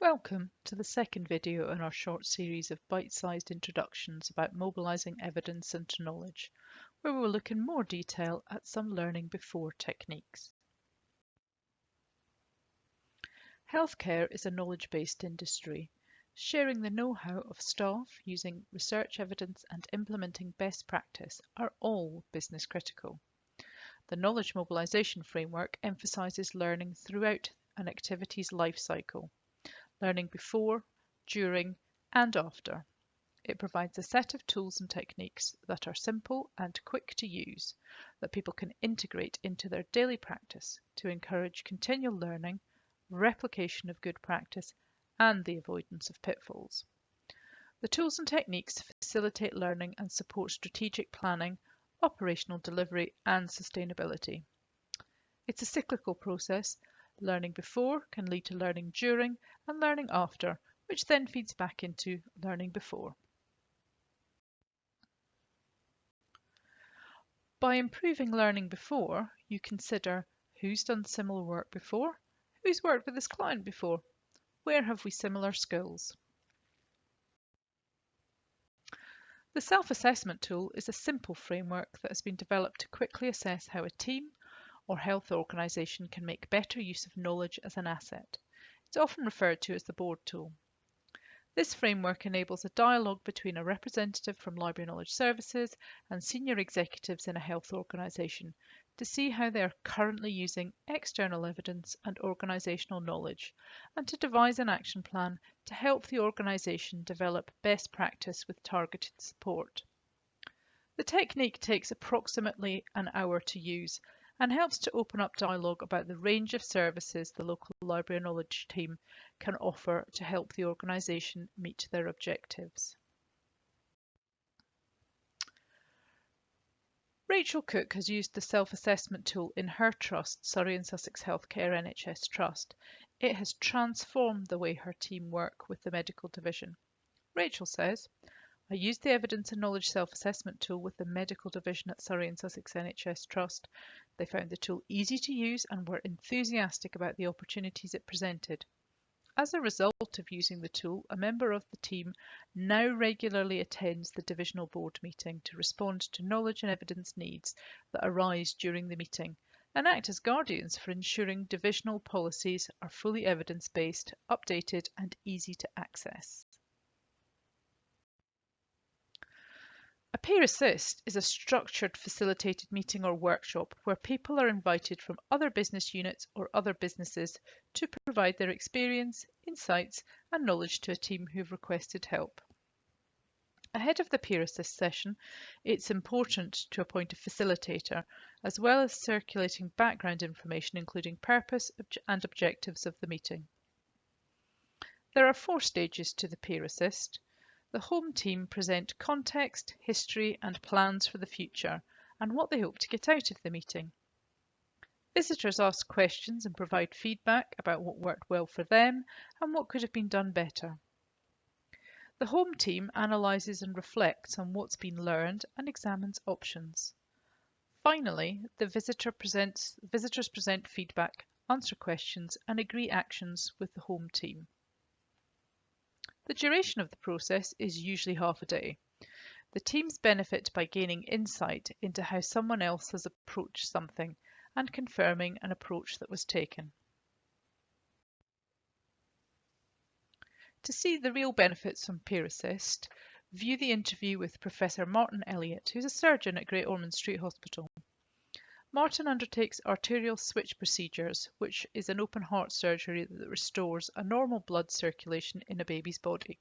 Welcome to the second video in our short series of bite-sized introductions about mobilising evidence into knowledge, where we will look in more detail at some learning before techniques. Healthcare is a knowledge-based industry. Sharing the know-how of staff using research evidence and implementing best practice are all business critical. The knowledge mobilisation framework emphasises learning throughout an activity's life cycle. Learning before, during, and after. It provides a set of tools and techniques that are simple and quick to use, that people can integrate into their daily practice to encourage continual learning, replication of good practice, and the avoidance of pitfalls. The tools and techniques facilitate learning and support strategic planning, operational delivery, and sustainability. It's a cyclical process. Learning before can lead to learning during and learning after, which then feeds back into learning before. By improving learning before, you consider who's done similar work before, who's worked with this client before, where have we similar skills. The self-assessment tool is a simple framework that has been developed to quickly assess how a team or health organisation can make better use of knowledge as an asset. It's often referred to as the board tool. This framework enables a dialogue between a representative from Library Knowledge Services and senior executives in a health organisation to see how they are currently using external evidence and organisational knowledge, and to devise an action plan to help the organisation develop best practice with targeted support. The technique takes approximately an hour to use and helps to open up dialogue about the range of services the local library knowledge team can offer to help the organisation meet their objectives. Rachel Cook has used the self-assessment tool in her trust, Surrey and Sussex Healthcare NHS Trust. It has transformed the way her team work with the medical division. Rachel says, I used the evidence and knowledge self-assessment tool with the medical division at Surrey and Sussex NHS Trust. They found the tool easy to use and were enthusiastic about the opportunities it presented. As a result of using the tool, a member of the team now regularly attends the divisional board meeting to respond to knowledge and evidence needs that arise during the meeting and act as guardians for ensuring divisional policies are fully evidence-based, updated and easy to access. A peer assist is a structured facilitated meeting or workshop where people are invited from other business units or other businesses to provide their experience, insights and knowledge to a team who have requested help. Ahead of the peer assist session, it's important to appoint a facilitator, as well as circulating background information including purpose and objectives of the meeting. There are 4 stages to the peer assist. The home team present context, history and plans for the future and what they hope to get out of the meeting. Visitors ask questions and provide feedback about what worked well for them and what could have been done better. The home team analyses and reflects on what's been learned and examines options. Finally, the visitors present feedback, answer questions and agree actions with the home team. The duration of the process is usually half a day. The teams benefit by gaining insight into how someone else has approached something and confirming an approach that was taken. To see the real benefits from peer assist, view the interview with Professor Martin Elliott, who's a surgeon at Great Ormond Street Hospital. Martin undertakes arterial switch procedures, which is an open heart surgery that restores a normal blood circulation in a baby's body.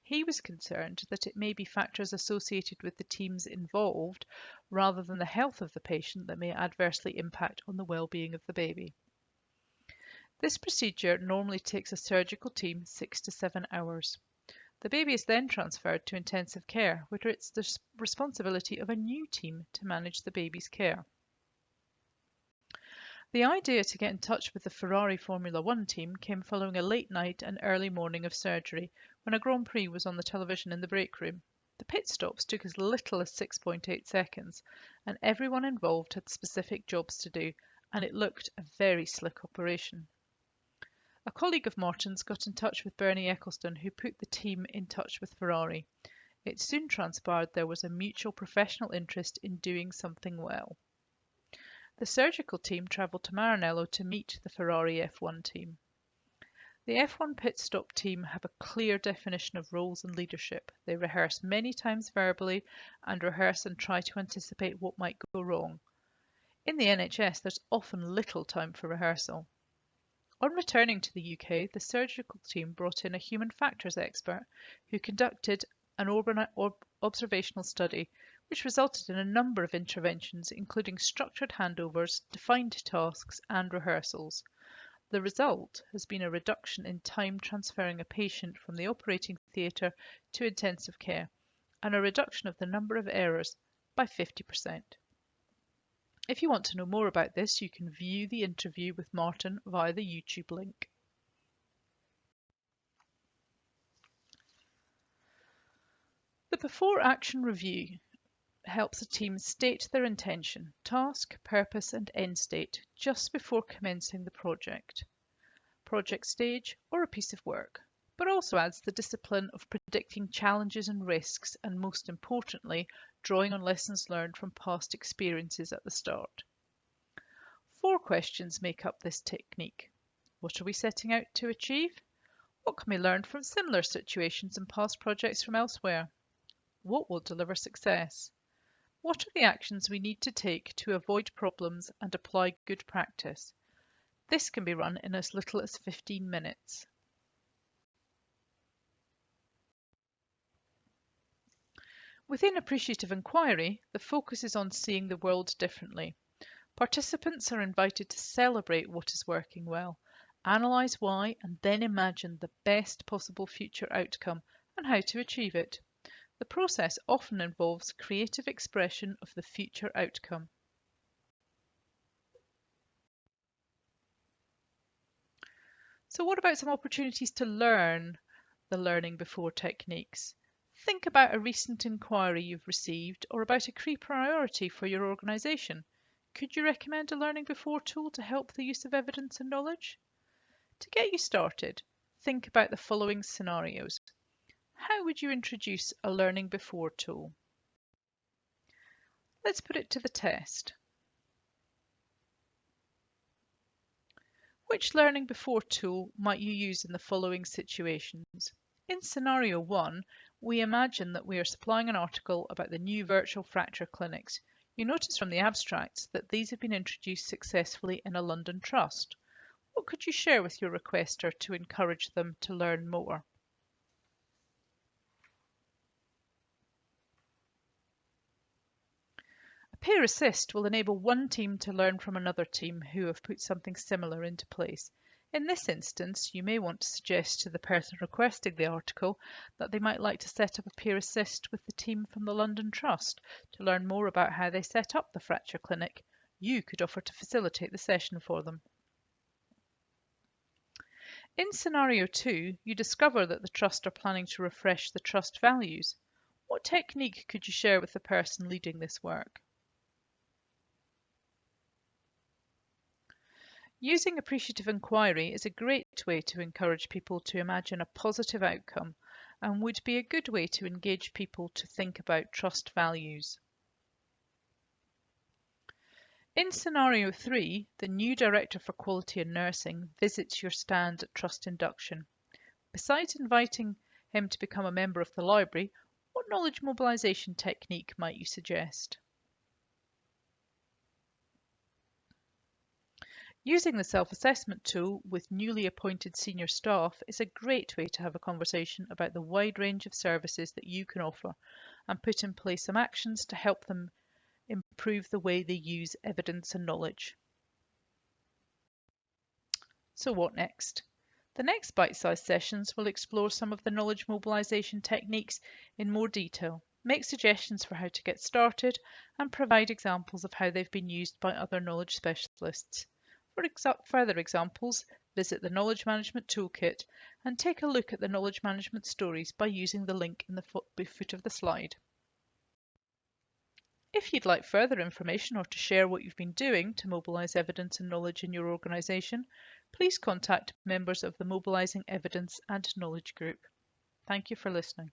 He was concerned that it may be factors associated with the teams involved rather than the health of the patient that may adversely impact on the well-being of the baby. This procedure normally takes a surgical team 6 to 7 hours. The baby is then transferred to intensive care, where it's the responsibility of a new team to manage the baby's care. The idea to get in touch with the Ferrari Formula One team came following a late night and early morning of surgery when a Grand Prix was on the television in the break room. The pit stops took as little as 6.8 seconds, and everyone involved had specific jobs to do, and it looked a very slick operation. A colleague of Martin's got in touch with Bernie Ecclestone, who put the team in touch with Ferrari. It soon transpired there was a mutual professional interest in doing something well. The surgical team travelled to Maranello to meet the Ferrari F1 team. The F1 pit stop team have a clear definition of roles and leadership. They rehearse many times verbally and rehearse and try to anticipate what might go wrong. In the NHS, there's often little time for rehearsal. On returning to the UK, the surgical team brought in a human factors expert who conducted an observational study which resulted in a number of interventions, including structured handovers, defined tasks and rehearsals. The result has been a reduction in time transferring a patient from the operating theatre to intensive care and a reduction of the number of errors by 50%. If you want to know more about this, you can view the interview with Martin via the YouTube link. The before action review helps a team state their intention, task, purpose and end state just before commencing the project stage or a piece of work, but also adds the discipline of predicting challenges and risks and, most importantly, drawing on lessons learned from past experiences at the start. 4 questions make up this technique. What are we setting out to achieve? What can we learn from similar situations and past projects from elsewhere? What will deliver success? What are the actions we need to take to avoid problems and apply good practice? This can be run in as little as 15 minutes. Within appreciative inquiry, the focus is on seeing the world differently. Participants are invited to celebrate what is working well, analyse why, and then imagine the best possible future outcome and how to achieve it. The process often involves creative expression of the future outcome. So what about some opportunities to learn the learning before techniques? Think about a recent inquiry you've received or about a key priority for your organisation. Could you recommend a learning before tool to help the use of evidence and knowledge? To get you started, think about the following scenarios. How would you introduce a learning before tool? Let's put it to the test. Which learning before tool might you use in the following situations? In scenario 1, we imagine that we are supplying an article about the new virtual fracture clinics. You notice from the abstracts that these have been introduced successfully in a London trust. What could you share with your requester to encourage them to learn more? A peer assist will enable one team to learn from another team who have put something similar into place. In this instance, you may want to suggest to the person requesting the article that they might like to set up a peer assist with the team from the London Trust to learn more about how they set up the fracture clinic. You could offer to facilitate the session for them. In scenario 2, you discover that the Trust are planning to refresh the Trust values. What technique could you share with the person leading this work? Using appreciative inquiry is a great way to encourage people to imagine a positive outcome and would be a good way to engage people to think about trust values. In scenario 3, the new Director for Quality and Nursing visits your stand at trust induction. Besides inviting him to become a member of the library, what knowledge mobilisation technique might you suggest? Using the self-assessment tool with newly appointed senior staff is a great way to have a conversation about the wide range of services that you can offer and put in place some actions to help them improve the way they use evidence and knowledge. So what next? The next bite-sized sessions will explore some of the knowledge mobilisation techniques in more detail, make suggestions for how to get started and provide examples of how they've been used by other knowledge specialists. For further examples, visit the Knowledge Management Toolkit and take a look at the knowledge management stories by using the link in the foot of the slide. If you'd like further information or to share what you've been doing to mobilise evidence and knowledge in your organisation, please contact members of the Mobilising Evidence and Knowledge Group. Thank you for listening.